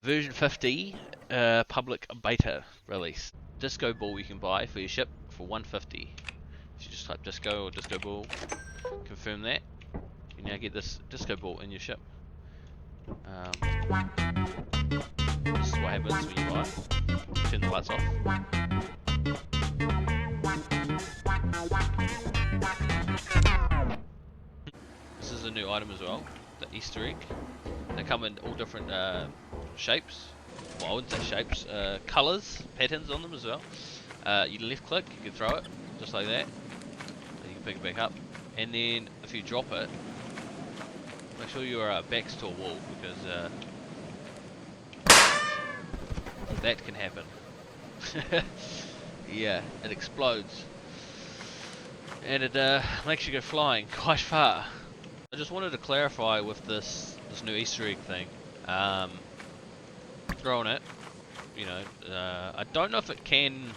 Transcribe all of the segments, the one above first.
Version 50 public beta release. Disco ball you can buy for your ship for 150. If you just type disco or disco ball, confirm that, you now get this disco ball in your ship. This is what happens when you buy it. Turn the lights off. This is a new item as well, the Easter egg. They come in all different shapes. Well, I wouldn't say shapes, colours, patterns on them as well. You left click, you can throw it, just like that. You can pick it back up. And then if you drop it, make sure your back's to a wall, because that can happen. Yeah, it explodes. And it makes you go flying quite far. I just wanted to clarify with this new Easter egg thing. Throwing it, you know, I don't know if it can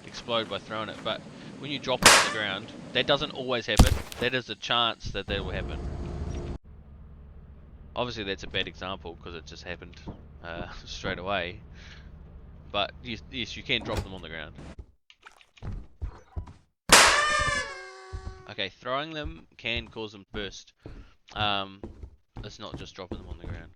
explode by throwing it, but when you drop it on the ground, that doesn't always happen. That is a chance that will happen. Obviously that's a bad example because it just happened straight away. But yes, you can drop them on the ground. Okay, throwing them can cause them to burst. It's not just dropping them on the ground.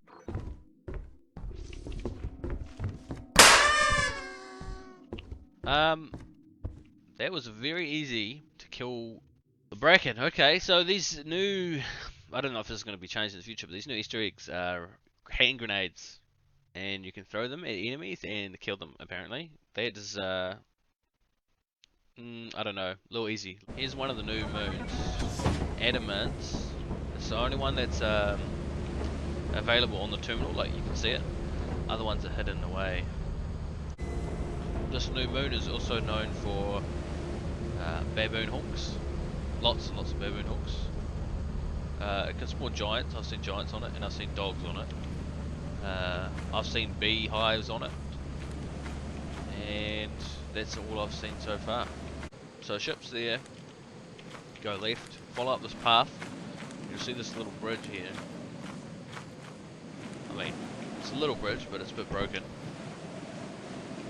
That was very easy to kill the Bracken. Okay, so these new, I don't know if this is going to be changed in the future, but these new Easter eggs are hand grenades, and you can throw them at enemies and kill them. Apparently, that is I don't know, a little easy. Here's one of the new moons, Adamance. It's the only one that's available on the terminal, like you can see it. Other ones are hidden away. This new moon is also known for baboon hawks. Lots and lots of baboon hawks. It can spawn giants. I've seen giants on it, and I've seen dogs on it. I've seen beehives on it. And that's all I've seen so far. So ship's there. Go left. Follow up this path. You'll see this little bridge here. I mean, it's a little bridge, but it's a bit broken.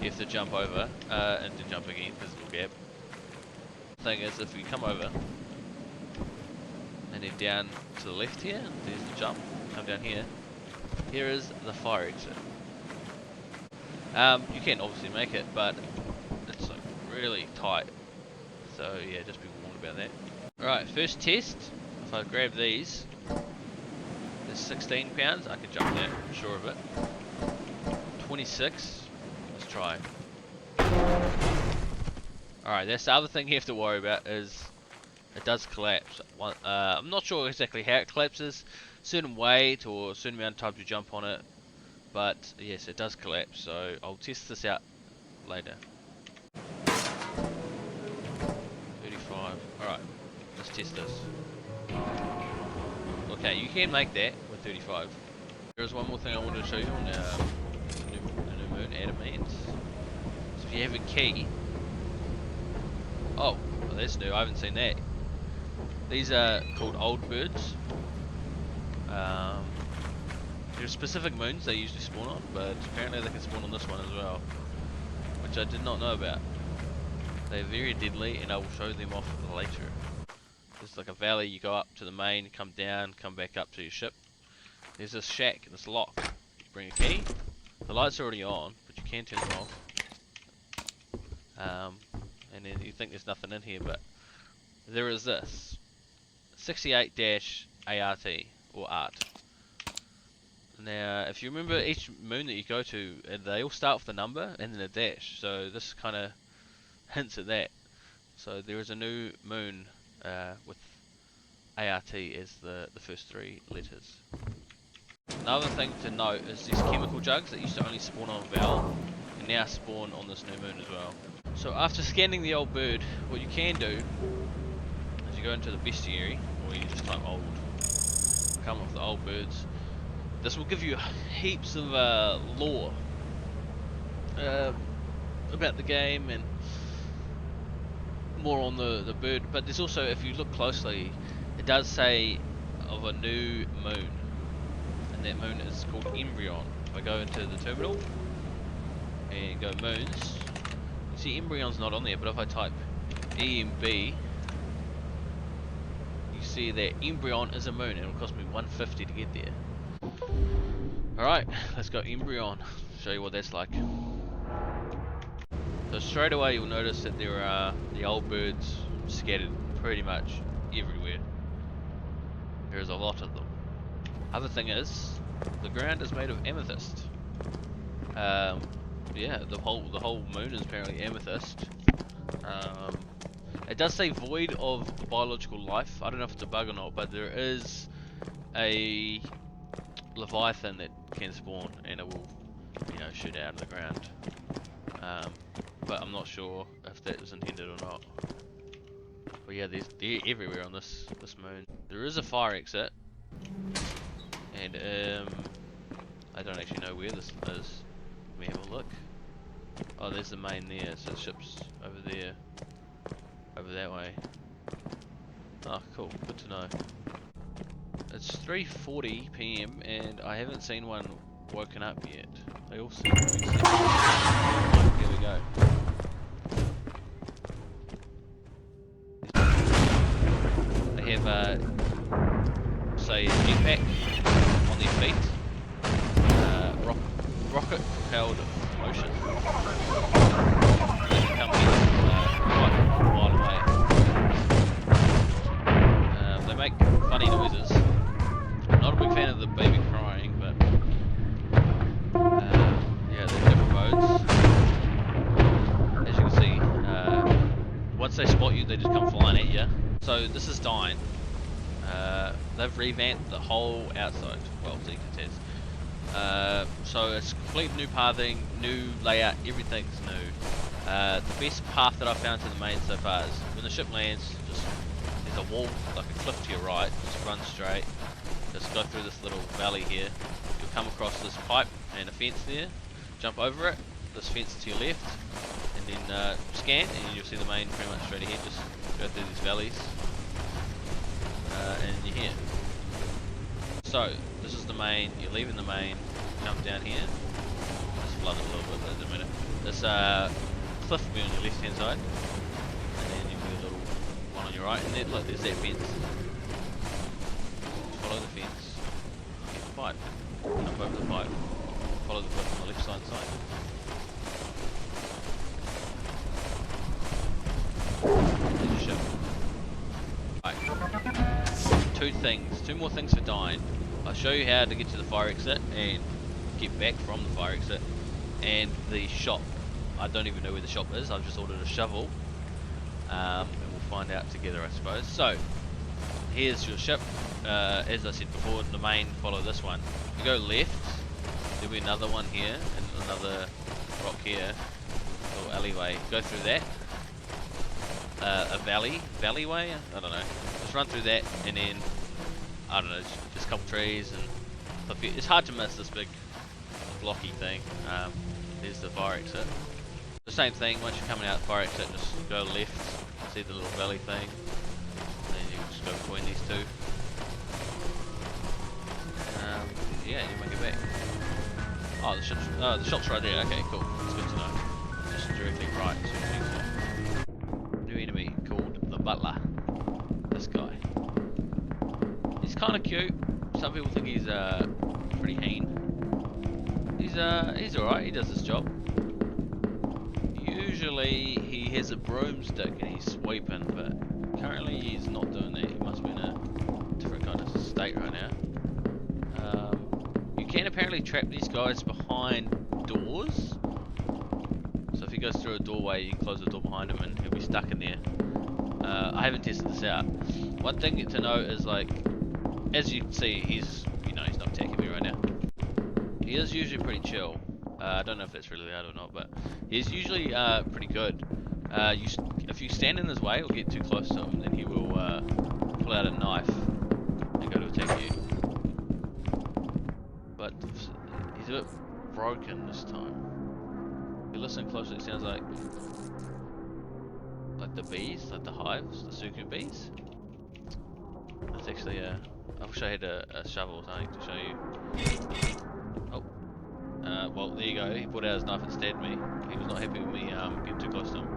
You have to jump over and to jump again. There's a little gap. Thing is, if you come over and then down to the left here, there's the jump. Come down here. Here is the fire exit. You can obviously make it, but it's like really tight. So yeah, just be warned about that. Alright, first test. If I grab these, there's 16 pounds. I can jump that, I'm sure of it. 26. Let's try. Alright, that's the other thing you have to worry about, is it does collapse. I'm not sure exactly how it collapses, certain weight or a certain amount of time you jump on it, but yes, it does collapse, so I'll test this out later. 35, alright, let's test this. Okay, you can make that with 35. There's one more thing I wanted to show you on the new moon, Adamance. So if you have a key, oh, well that's new, I haven't seen that. These are called old birds. There are specific moons they usually spawn on, but apparently they can spawn on this one as well, which I did not know about. They're very deadly, and I will show them off later. There's like a valley, you go up to the main, come down, come back up to your ship. There's this shack, this lock. You bring a key. The light's already on, but you can turn them off. And then you think there's nothing in here, but there is this 68-ART or art. Now, if you remember each moon that you go to, they all start with a number and then a dash. So this kind of hints at that. So there is a new moon with ART as the first three letters. Another thing to note is these chemical jugs that used to only spawn on Val and now spawn on this new moon as well. So after scanning the old bird, what you can do is you go into the bestiary, or you just type old, come with the old birds. This will give you heaps of lore about the game and more on the bird, but there's also, if you look closely, it does say of a new moon, and that moon is called Embrion. if I go into the terminal and go moons, you see Embrion's not on there, but if I type EMB, you see that Embrion is a moon, and it'll cost me 150 to get there. Alright, let's go Embrion, show you what that's like. So straight away you'll notice that there are the old birds scattered pretty much everywhere. There's a lot of them. Other thing is, the ground is made of amethyst. Yeah, the whole moon is apparently amethyst. It does say void of biological life. I don't know if it's a bug or not, but there is a Leviathan that can spawn and it will, you know, shoot out of the ground. But I'm not sure if that was intended or not. But yeah, they're everywhere on this moon. There is a fire exit, and I don't actually know where this is. Let me have a look. Oh, there's the main there, so the ship's over there, over that way. Oh, cool, good to know. It's 3:40 PM and I haven't seen one woken up yet. They all seem to be sleeping. Here we go. They have say a jetpack on their feet, rocket propelled motion. They can come in quite a while away. They make funny noises. I'm not a big fan of the baby crying, but yeah, they're different modes. As you can see, once they spot you, they just come flying at you. So this is Dine. They've revamped the whole outside. Well, Zeekerss has. So it's complete new pathing, new layout, everything's new. The best path that I've found to the main so far is when the ship lands, just there's a wall, like a cliff to your right, just run straight. Just go through this little valley here. You'll come across this pipe and a fence there. Jump over it, this fence to your left, and then scan, and you'll see the main pretty much straight ahead. Just go through these valleys, and you're here. So this is the main. You're leaving the main. Jump down here. Just flood it a little bit, but it doesn't matter. This cliff will be on your left hand side, and then you'll be a little one on your right, and then look, there's that fence. Follow the fence, get the pipe, jump over the pipe, follow the cliff on the left side. There's your ship. Right. Two more things for Dine. I'll show you how to get to the fire exit and get back from the fire exit, and the shop. I don't even know where the shop is, I've just ordered a shovel, and we'll find out together, I suppose. So, here's your ship. As I said before, the main, follow this one. If you go left, there'll be another one here, and another rock here, little alleyway. Go through that. A valleyway? I don't know. Just run through that, and then, I don't know, just a couple trees, and it's hard to miss this big blocky thing. There's the fire exit. The same thing, once you're coming out the fire exit, just go left, see the little valley thing, and then you can just go between these two. Yeah, you make it back. Oh, the shop's right there. Okay, cool. That's good to know. Just directly right. New enemy called the Butler. This guy. He's kind of cute. Some people think he's pretty heen. He's alright. He does his job. Usually he has a broomstick and he's sweeping, but currently he's not doing that. He must be in a different kind of state right now. You can apparently trap these guys behind doors. So if he goes through a doorway, you can close the door behind him and he'll be stuck in there. I haven't tested this out. One thing to note is, like, as you can see, he's not attacking me right now. He is usually pretty chill. I don't know if that's really loud or not, but he's usually pretty good. If you stand in his way or get too close to him, then he will pull out a knife and go to attack you. But he's a bit broken this time. If you listen closely, it sounds like the bees, like the hives, the Zeekerss bees. That's actually I wish I had a shovel or something to show you. Oh, Well, there you go. He pulled out his knife and stabbed me. He was not happy with me getting too close to him.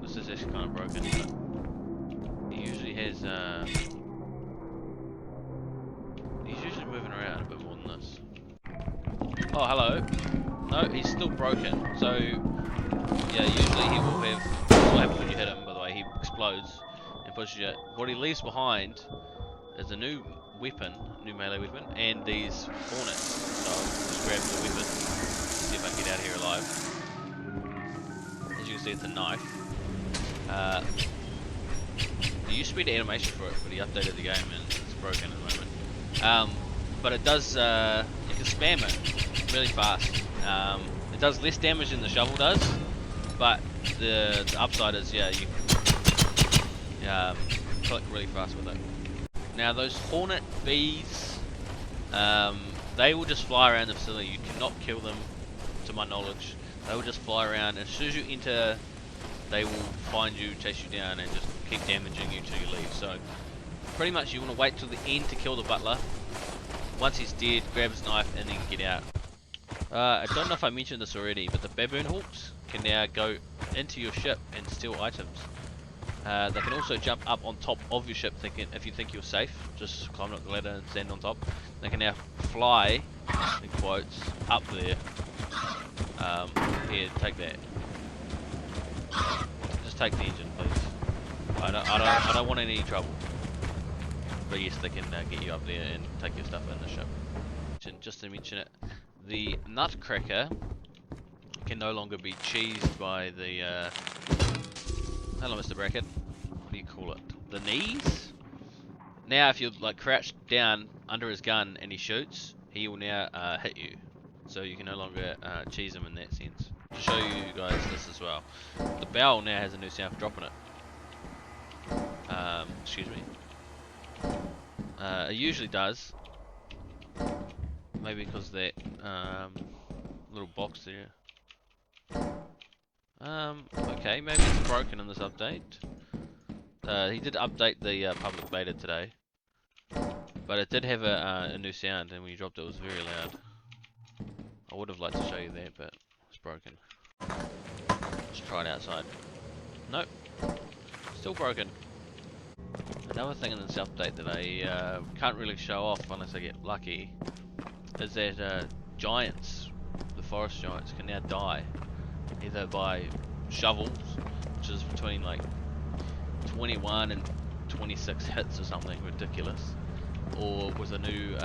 This is actually kind of broken, but he usually has. He's usually moving around a bit more than this. Oh, hello. No, he's still broken. So, yeah, usually he will have. What happens when you hit him? By the way, he explodes and pushes you. What he leaves behind is a new weapon, new melee weapon, and these hornets. So I'll just grab the weapon, see if I can get out of here alive. As you can see, it's a knife. There used to be the animation for it, but he updated the game and it's broken at the moment. But it does, you can spam it really fast. It does less damage than the shovel does, but the upside is, yeah, you click really fast with it. Now those hornet bees, they will just fly around the facility. You cannot kill them, to my knowledge. They will just fly around, and as soon as you enter, they will find you, chase you down, and just keep damaging you till you leave. So pretty much you want to wait till the end to kill the butler. Once he's dead, grab his knife and then get out. I don't know if I mentioned this already, but the baboon hawks can now go into your ship and steal items. They can also jump up on top of your ship if you think you're safe. Just climb up the ladder and stand on top. They can now fly, in quotes, up there. Here, take that. Just take the engine, please. I don't want any trouble. But yes, they can get you up there and take your stuff in the ship. Just to mention it, the nutcracker can no longer be cheesed by the hello, Mr. Brackett. What do you call it? The knees? Now, if you're like crouched down under his gun and he shoots, he will now hit you. So you can no longer cheese him in that sense. To show you guys this as well, the bell now has a new sound for dropping it. Excuse me. It usually does. Maybe because that little box there. Okay, maybe it's broken in this update. He did update the public beta today, but it did have a new sound, and when you dropped it, it was very loud. I would have liked to show you that, but it's broken. Let's try it outside. Nope, still broken. Another thing in this update that I can't really show off unless I get lucky is that giants, the forest giants, can now die either by shovels, which is between like 21 and 26 hits or something ridiculous, or with a new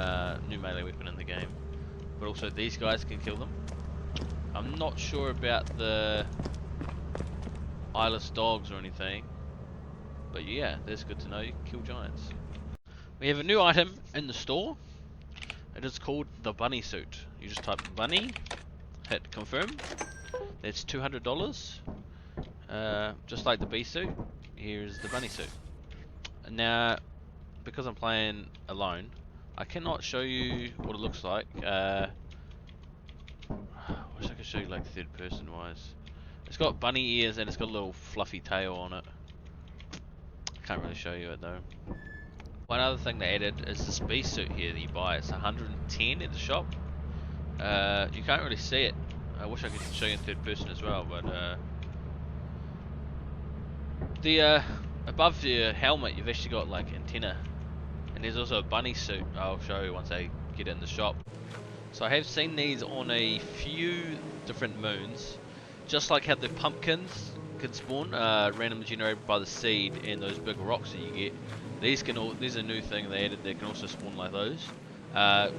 melee weapon in the game. But also these guys can kill them. I'm not sure about the eyeless dogs or anything, but yeah, that's good to know. You can kill giants. We have a new item in the store. It is called the bunny suit. You just type bunny, hit confirm. That's $200. Just like the bee suit, here's the bunny suit. Now, because I'm playing alone, I cannot show you what it looks like. I wish I could show you like third person wise. It's got bunny ears and it's got a little fluffy tail on it. Can't really show you it though. One other thing they added is this bee suit here that you buy. It's 110 at the shop. You can't really see it. I wish I could show you in third person as well, but the above your helmet you've actually got like antenna, and there's also a bunny suit. I'll show you once I get it in the shop. So I have seen these on a few different moons, just like how the pumpkins can spawn randomly generated by the seed and those big rocks that you get. These can all, there's a new thing they added that can also spawn like those. They're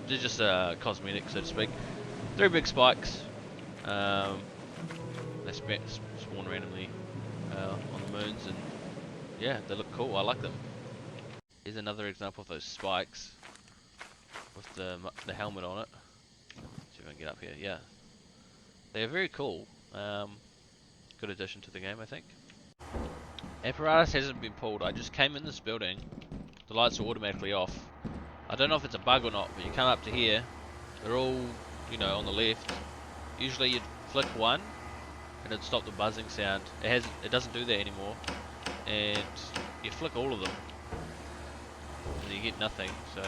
just cosmetic, so to speak. 3 big spikes. They spawn randomly on the moons, and yeah, they look cool. I like them. Here's another example of those spikes with the helmet on it. See if I can get up here. Yeah, they are very cool. Good addition to the game, I think. Apparatus hasn't been pulled. I just came in this building. The lights are automatically off. I don't know if it's a bug or not, but you come up to here. They're all, you know, on the left. Usually you'd flick one and it'd stop the buzzing sound. It doesn't do that anymore. And you flick all of them and you get nothing. So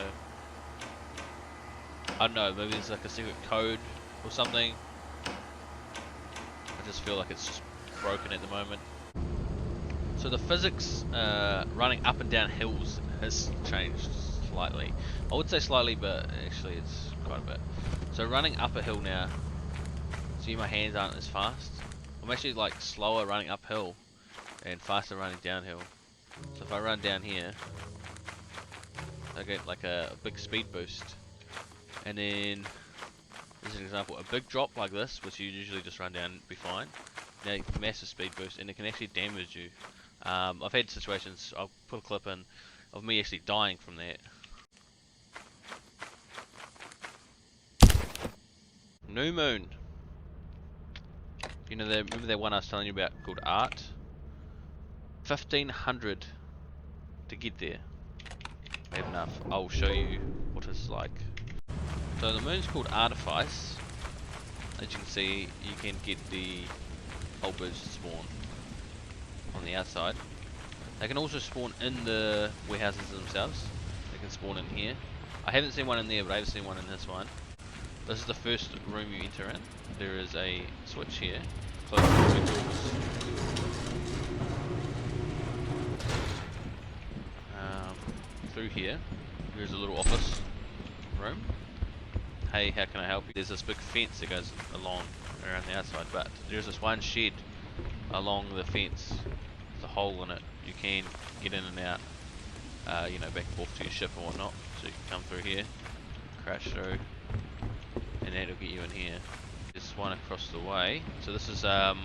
I don't know, maybe there's like a secret code or something. I just feel like it's just broken at the moment. So the physics running up and down hills has changed slightly. I would say slightly, but actually it's quite a bit. So running up a hill now, see my hands aren't as fast. I'm actually like slower running uphill and faster running downhill. So if I run down here, I get like a big speed boost. And then, as an example, a big drop like this, which you usually just run down and be fine. Now massive speed boost, and it can actually damage you. I've had situations, I'll put a clip in, of me actually dying from that. New Moon. You know, remember that one I was telling you about called Art? 1500 to get there. I have enough. I'll show you what it's like. So the moon's called Artifice. As you can see, you can get the whole birds to spawn on the outside. They can also spawn in the warehouses themselves. They can spawn in here. I haven't seen one in there, but I have seen one in this one. This is the first room you enter in. There is a switch here. Close the two doors. Through here, there's a little office room. Hey, how can I help you? There's this big fence that goes along around the outside, but there's this one shed along the fence. There's a hole in it. You can get in and out, you know, back and forth to your ship and whatnot. So you can come through here, crash through, and that'll get you in here. There's one across the way. So this is that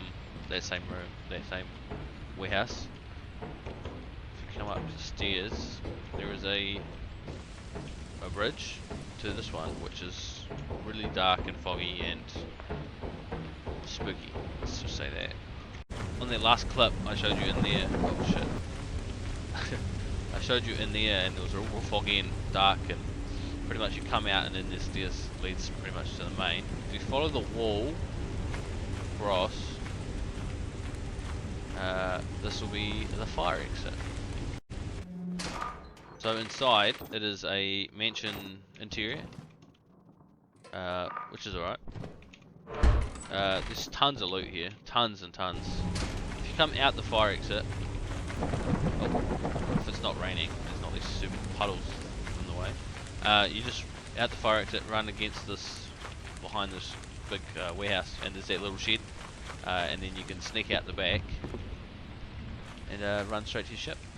same room, that same warehouse. If you come up the stairs, there is a bridge to this one, which is really dark and foggy and spooky. Let's just say that. On that last clip, I showed you in there. Oh shit! I showed you in there, and it was real foggy and dark, and pretty much you come out, and then this stairs leads pretty much to the main. If you follow the wall across, this will be the fire exit. So inside, it is a mansion interior, which is alright. There's tons of loot here, tons and tons. If you come out the fire exit, if it's not raining, there's not these super puddles in the way. You just out the fire exit, run against this, behind this big warehouse, and there's that little shed, and then you can sneak out the back and run straight to your ship.